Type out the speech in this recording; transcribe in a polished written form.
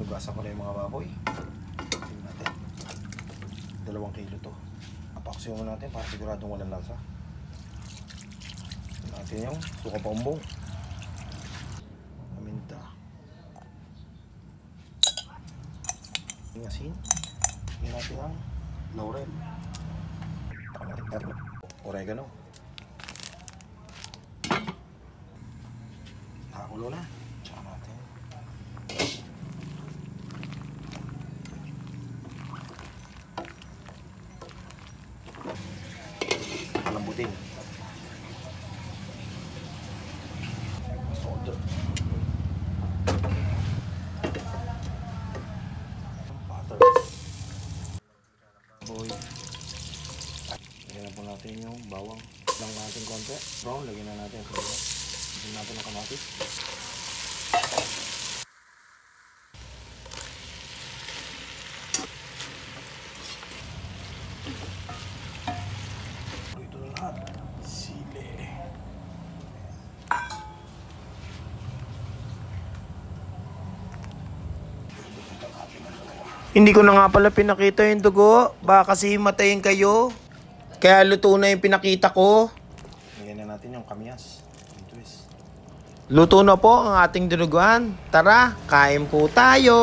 Hinugasan ko na yung mga baboy. Tingnan natin. 2 kilo to. Apaksiyon natin para siguradong walang lasa. Tingnan natin yung suka paumbong. Paminta. Yung asin. Tingnan natin ang laurel. Oregano. Nakakulo na. Tsaka natin. Palambutin. Soda. Butter. Boy. Lagyan na po natin yung bawang. Lang natin konti. Brown. Lagyan na natin sa bawang. Lagyan natin ang kamatis. Ito na lahat. Sili. Hindi ko na nga pala pinakita yung dugo. Baka kasi matayin kayo. Kaya luto na yung pinakita ko. Lagyan na natin yung kamyas. Yung twist. Luto na po ang ating dinuguan. Tara, kain po tayo.